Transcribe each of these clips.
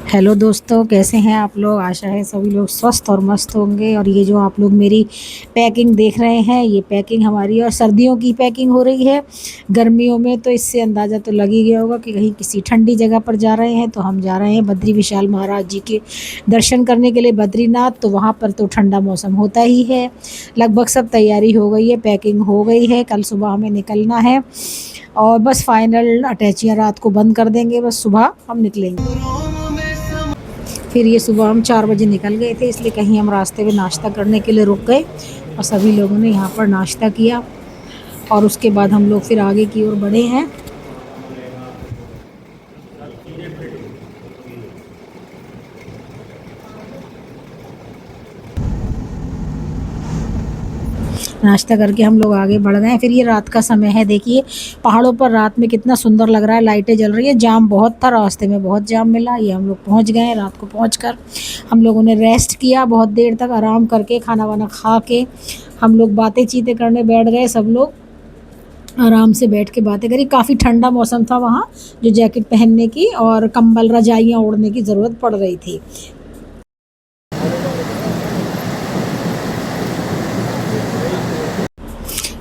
Hello दोस्तों, कैसे हैं आप लोग। आशा है सभी लोग स्वस्थ और मस्त होंगे। और ये जो आप लोग मेरी पैकिंग देख रहे हैं, ये पैकिंग हमारी और सर्दियों की पैकिंग हो रही है। गर्मियों में तो इससे अंदाज़ा तो लग ही गया होगा कि कहीं किसी ठंडी जगह पर जा रहे हैं। तो हम जा रहे हैं बद्री विशाल महाराज जी के दर्शन करने के लिए बद्रीनाथ। तो वहाँ पर तो ठंडा मौसम होता ही है। लगभग सब तैयारी हो गई है, पैकिंग हो गई है। कल सुबह हमें निकलना है और बस फाइनल अटैचियाँ रात को बंद कर देंगे, बस सुबह हम निकलेंगे। फिर ये सुबह हम 4 बजे निकल गए थे, इसलिए कहीं हम रास्ते में नाश्ता करने के लिए रुक गए और सभी लोगों ने यहाँ पर नाश्ता किया। और उसके बाद हम लोग फिर आगे की ओर बढ़े हैं। नाश्ता करके हम लोग आगे बढ़ गए। फिर ये रात का समय है, देखिए पहाड़ों पर रात में कितना सुंदर लग रहा है, लाइटें जल रही है। जाम बहुत था, रास्ते में बहुत जाम मिला। ये हम लोग पहुंच गए। रात को पहुंचकर हम लोगों ने रेस्ट किया, बहुत देर तक आराम करके खाना वाना खा के हम लोग बातें चीतें करने बैठ गए। सब लोग आराम से बैठ के बातें करी। काफ़ी ठंडा मौसम था वहाँ, जो जैकेट पहनने की और कंबल रजाइयाँ ओढ़ने की ज़रूरत पड़ रही थी।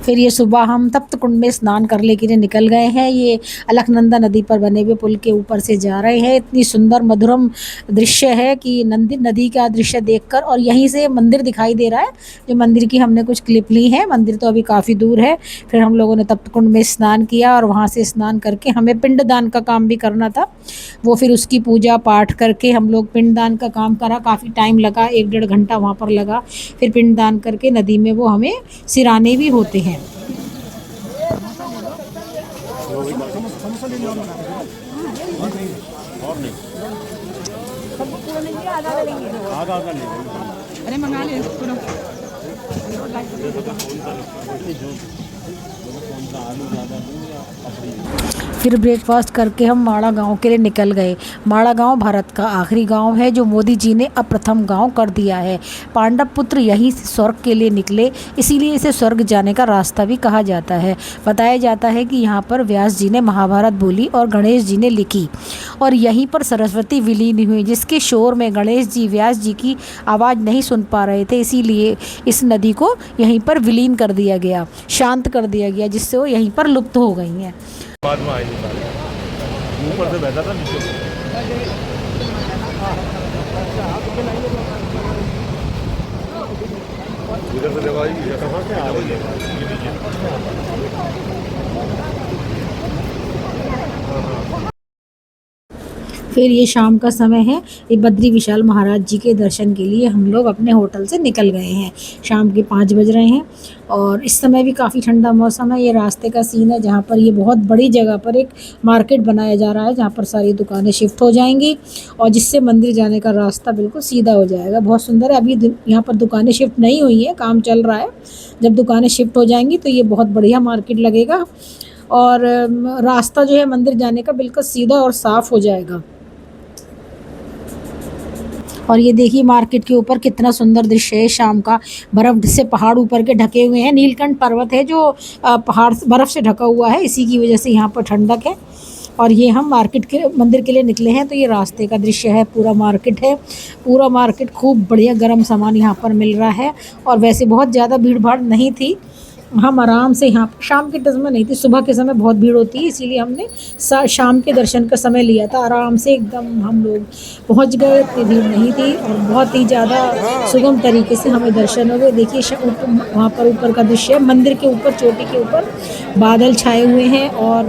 फिर ये सुबह हम तप्त कुंड में स्नान करने के लिए निकल गए हैं। ये अलकनंदा नदी पर बने हुए पुल के ऊपर से जा रहे हैं। इतनी सुंदर मधुरम दृश्य है कि नंदी नदी का दृश्य देखकर, और यहीं से मंदिर दिखाई दे रहा है। जो मंदिर की हमने कुछ क्लिप ली है, मंदिर तो अभी काफ़ी दूर है। फिर हम लोगों ने तप्त कुंड में स्नान किया और वहाँ से स्नान करके हमें पिंडदान का काम भी करना था। वो फिर उसकी पूजा पाठ करके हम लोग पिंडदान का काम करा। काफ़ी टाइम लगा, 1 डेढ़ घंटा वहाँ पर लगा। फिर पिंडदान करके नदी में वो हमें सिराने भी होते हैं। अरे मंगा ले पूरा। फिर ब्रेकफास्ट करके हम माड़ा गांव के लिए निकल गए। माड़ा गांव भारत का आखिरी गांव है, जो मोदी जी ने अप्रथम गांव कर दिया है। पांडव पुत्र यहीं से स्वर्ग के लिए निकले, इसीलिए इसे स्वर्ग जाने का रास्ता भी कहा जाता है। बताया जाता है कि यहाँ पर व्यास जी ने महाभारत बोली और गणेश जी ने लिखी, और यहीं पर सरस्वती विलीन हुई, जिसके शोर में गणेश जी व्यास जी की आवाज़ नहीं सुन पा रहे थे। इसीलिए इस नदी को यहीं पर विलीन कर दिया गया, शांत कर दिया गया, जिससे वो यहीं पर लुप्त हो गई हैं। बाद में आएंगे सारे, ऊपर से बहता था नीचे इधर से दवाई कहाँ से आ रही है। फिर ये शाम का समय है। ये बद्री विशाल महाराज जी के दर्शन के लिए हम लोग अपने होटल से निकल गए हैं। शाम के 5 बज रहे हैं और इस समय भी काफ़ी ठंडा मौसम है। ये रास्ते का सीन है, जहाँ पर ये बहुत बड़ी जगह पर एक मार्केट बनाया जा रहा है, जहाँ पर सारी दुकानें शिफ्ट हो जाएंगी और जिससे मंदिर जाने का रास्ता बिल्कुल सीधा हो जाएगा। बहुत सुंदर है। अभी यहाँ पर दुकानें शिफ्ट नहीं हुई हैं, काम चल रहा है। जब दुकानें शिफ्ट हो जाएंगी तो ये बहुत बढ़िया मार्केट लगेगा और रास्ता जो है मंदिर जाने का बिल्कुल सीधा और साफ़ हो जाएगा। और ये देखिए मार्केट के ऊपर कितना सुंदर दृश्य है शाम का। बर्फ से पहाड़ ऊपर के ढके हुए हैं। नीलकंठ पर्वत है जो पहाड़ बर्फ से ढका हुआ है, इसी की वजह से यहाँ पर ठंडक है। और ये हम मार्केट के मंदिर के लिए निकले हैं, तो ये रास्ते का दृश्य है। पूरा मार्केट है, पूरा मार्केट खूब बढ़िया गर्म सामान यहाँ पर मिल रहा है। और वैसे बहुत ज़्यादा भीड़ भाड़ नहीं थी, हम आराम से यहाँ शाम के समय नहीं थी, सुबह के समय बहुत भीड़ होती है, इसीलिए हमने शाम के दर्शन का समय लिया था। आराम से एकदम हम लोग पहुँच गए, इतनी भीड़ नहीं थी और बहुत ही ज़्यादा सुगम तरीके से हमें दर्शन हो गए। देखिए वहाँ पर ऊपर का दृश्य है, मंदिर के ऊपर चोटी के ऊपर बादल छाए हुए हैं और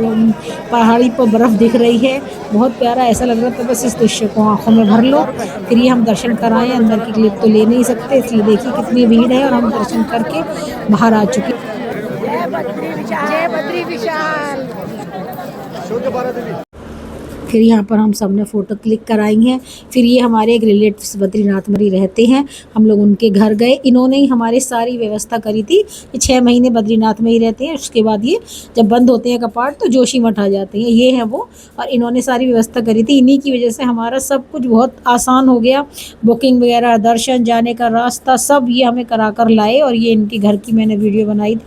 पहाड़ी पर बर्फ़ दिख रही है। बहुत प्यारा ऐसा लग रहा था, बस इस दृश्य को आँखों में भर लो। फिर ये हम दर्शन कराएँ, अंदर की क्लिप तो ले नहीं सकते, इसलिए देखिए कितनी भीड़ है और हम दर्शन करके बाहर आ चुके। जय बद्री विशाल। फिर यहाँ पर हम सब ने फ़ोटो क्लिक कराई हैं। फिर ये हमारे एक रिलेटिव्स बद्रीनाथ में ही रहते हैं, हम लोग उनके घर गए। इन्होंने ही हमारी सारी व्यवस्था करी थी। ये 6 महीने बद्रीनाथ में ही रहते हैं, उसके बाद ये जब बंद होते हैं कपाट तो जोशीमठ आ जाते हैं। ये है वो, और इन्होंने सारी व्यवस्था करी थी। इन्हीं की वजह से हमारा सब कुछ बहुत आसान हो गया। बुकिंग वगैरह, दर्शन, जाने का रास्ता, सब ये हमें करा कर लाए। और ये इनके घर की मैंने वीडियो बनाई थी,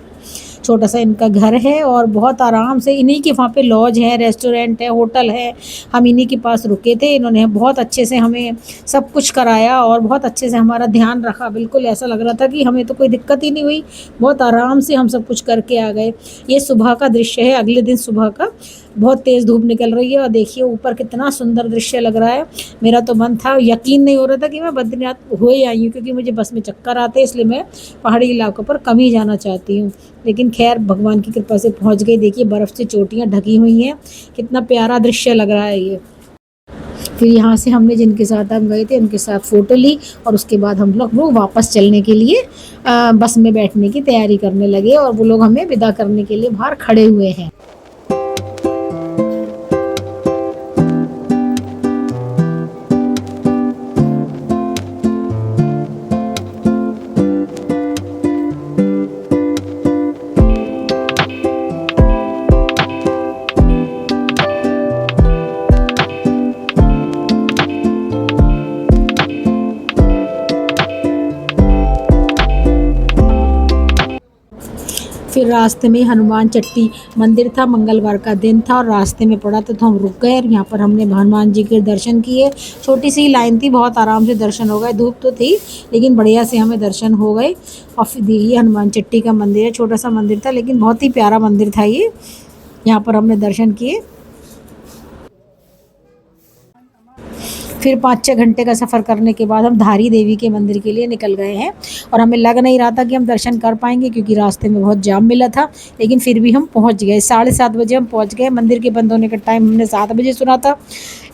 छोटा सा इनका घर है और बहुत आराम से इन्हीं के वहाँ पे लॉज है, रेस्टोरेंट है, होटल है। हम इन्हीं के पास रुके थे। इन्होंने बहुत अच्छे से हमें सब कुछ कराया और बहुत अच्छे से हमारा ध्यान रखा। बिल्कुल ऐसा लग रहा था कि हमें तो कोई दिक्कत ही नहीं हुई। बहुत आराम से हम सब कुछ करके आ गए। ये सुबह का दृश्य है, अगले दिन सुबह का। बहुत तेज़ धूप निकल रही है और देखिए ऊपर कितना सुंदर दृश्य लग रहा है। मेरा तो मन था, यकीन नहीं हो रहा था कि मैं बद्रीनाथ हो ही आई हूँ, क्योंकि मुझे बस में चक्कर आते हैं, इसलिए मैं पहाड़ी इलाकों पर कम ही जाना चाहती हूँ। लेकिन खैर भगवान की कृपा से पहुँच गई। देखिए बर्फ़ से चोटियाँ ढकी हुई हैं, कितना प्यारा दृश्य लग रहा है ये। फिर यहाँ से हमने जिनके साथ हम गए थे उनके साथ फ़ोटो ली और उसके बाद हम लोग वो वापस चलने के लिए बस में बैठने की तैयारी करने लगे और वो लोग हमें विदा करने के लिए बाहर खड़े हुए हैं। फिर रास्ते में हनुमान चट्टी मंदिर था, मंगलवार का दिन था और रास्ते में पड़ा तो हम रुक गए और यहाँ पर हमने हनुमान जी के दर्शन किए। छोटी सी लाइन थी, बहुत आराम से दर्शन हो गए। धूप तो थी लेकिन बढ़िया से हमें दर्शन हो गए। और फिर देखिए हनुमान चट्टी का मंदिर है, छोटा सा मंदिर था लेकिन बहुत ही प्यारा मंदिर था ये। यहाँ पर हमने दर्शन किए। फिर 5-6 घंटे का सफ़र करने के बाद हम धारी देवी के मंदिर के लिए निकल गए हैं और हमें लग नहीं रहा था कि हम दर्शन कर पाएंगे, क्योंकि रास्ते में बहुत जाम मिला था। लेकिन फिर भी हम पहुंच गए। 7:30 बजे हम पहुंच गए। मंदिर के बंद होने का टाइम हमने 7 बजे सुना था,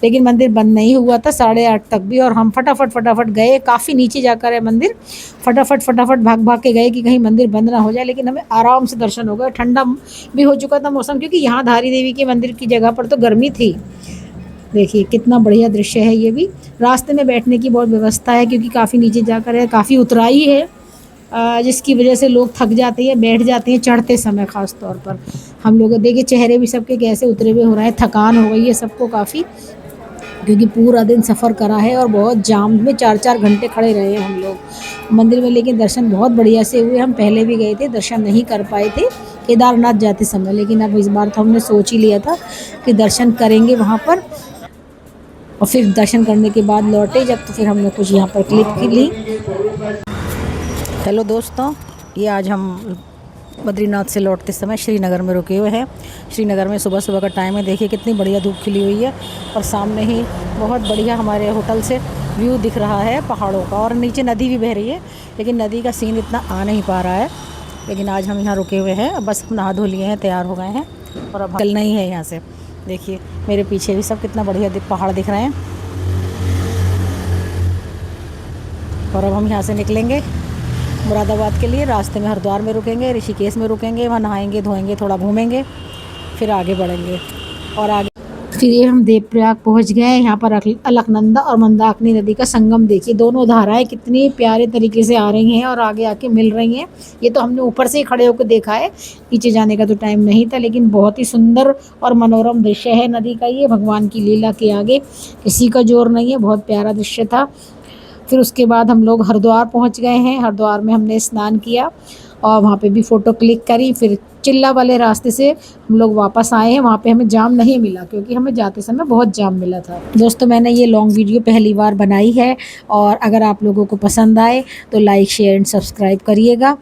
लेकिन मंदिर बंद नहीं हुआ था 8:30 तक भी। और हम फटाफट गए। काफ़ी नीचे जाकर है मंदिर। फटाफट भाग के गए कि कहीं मंदिर बंद ना हो जाए, लेकिन हमें आराम से दर्शन हो गए। ठंडा भी हो चुका था मौसम, क्योंकि यहाँ धारी देवी के मंदिर की जगह पर तो गर्मी थी। देखिए कितना बढ़िया दृश्य है ये भी। रास्ते में बैठने की बहुत व्यवस्था है, क्योंकि काफ़ी नीचे जाकर है, काफ़ी ऊंचाई है, जिसकी वजह से लोग थक जाते हैं, बैठ जाते हैं चढ़ते समय ख़ास तौर पर। हम लोग देखिए चेहरे भी सबके कैसे उतरे हुए हो रहे हैं, थकान हो गई है सबको काफ़ी, क्योंकि पूरा दिन सफ़र करा है और बहुत जाम में 4-4 घंटे खड़े रहे हैं हम लोग मंदिर में। लेकिन दर्शन बहुत बढ़िया से हुए। हम पहले भी गए थे, दर्शन नहीं कर पाए थे केदारनाथ जाते समय, लेकिन अब इस बार तो हमने सोच ही लिया था कि दर्शन करेंगे वहाँ पर। और फिर दर्शन करने के बाद लौटे जब, तो फिर हमने कुछ यहाँ पर क्लिप की ली। हेलो दोस्तों, ये आज हम बद्रीनाथ से लौटते समय श्रीनगर में रुके हुए हैं। श्रीनगर में सुबह का टाइम है। देखिए कितनी बढ़िया धूप खिली हुई है और सामने ही बहुत बढ़िया हमारे होटल से व्यू दिख रहा है पहाड़ों का, और नीचे नदी भी बह रही है, लेकिन नदी का सीन इतना आ नहीं पा रहा है। लेकिन आज हम यहाँ रुके हुए हैं। बस हम नहा धो लिए हैं, तैयार हो गए हैं और अब चलना ही है यहाँ से। देखिए मेरे पीछे भी सब कितना बढ़िया पहाड़ दिख रहे हैं। और अब हम यहाँ से निकलेंगे मुरादाबाद के लिए। रास्ते में हरिद्वार में रुकेंगे, ऋषिकेश में रुकेंगे, वहाँ नहाएंगे धोएंगे, थोड़ा घूमेंगे, फिर आगे बढ़ेंगे। और आगे फिर ये हम देवप्रयाग पहुँच गए। यहाँ पर अलकनंदा और मंदाकिनी नदी का संगम देखिए, दोनों धाराएं कितनी प्यारे तरीके से आ रही हैं और आगे आके मिल रही हैं। ये तो हमने ऊपर से ही खड़े होकर देखा है, नीचे जाने का तो टाइम नहीं था, लेकिन बहुत ही सुंदर और मनोरम दृश्य है नदी का। ये भगवान की लीला के आगे किसी का जोर नहीं है, बहुत प्यारा दृश्य था। फिर उसके बाद हम लोग हरिद्वार पहुंच गए हैं। हरिद्वार में हमने स्नान किया और वहाँ पे भी फ़ोटो क्लिक करी। फिर चिल्ला वाले रास्ते से हम लोग वापस आए हैं। वहाँ पे हमें जाम नहीं मिला, क्योंकि हमें जाते समय बहुत जाम मिला था। दोस्तों मैंने ये लॉन्ग वीडियो पहली बार बनाई है, और अगर आप लोगों को पसंद आए तो लाइक शेयर एंड सब्सक्राइब करिएगा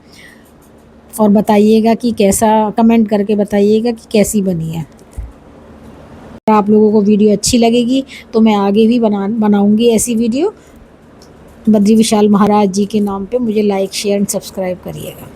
और बताइएगा कि कैसा, कमेंट करके बताइएगा कि कैसी बनी है। अगर आप लोगों को वीडियो अच्छी लगेगी तो मैं आगे भी बनाऊँगी ऐसी वीडियो। बद्री विशाल महाराज जी के नाम पे मुझे लाइक शेयर एंड सब्सक्राइब करिएगा।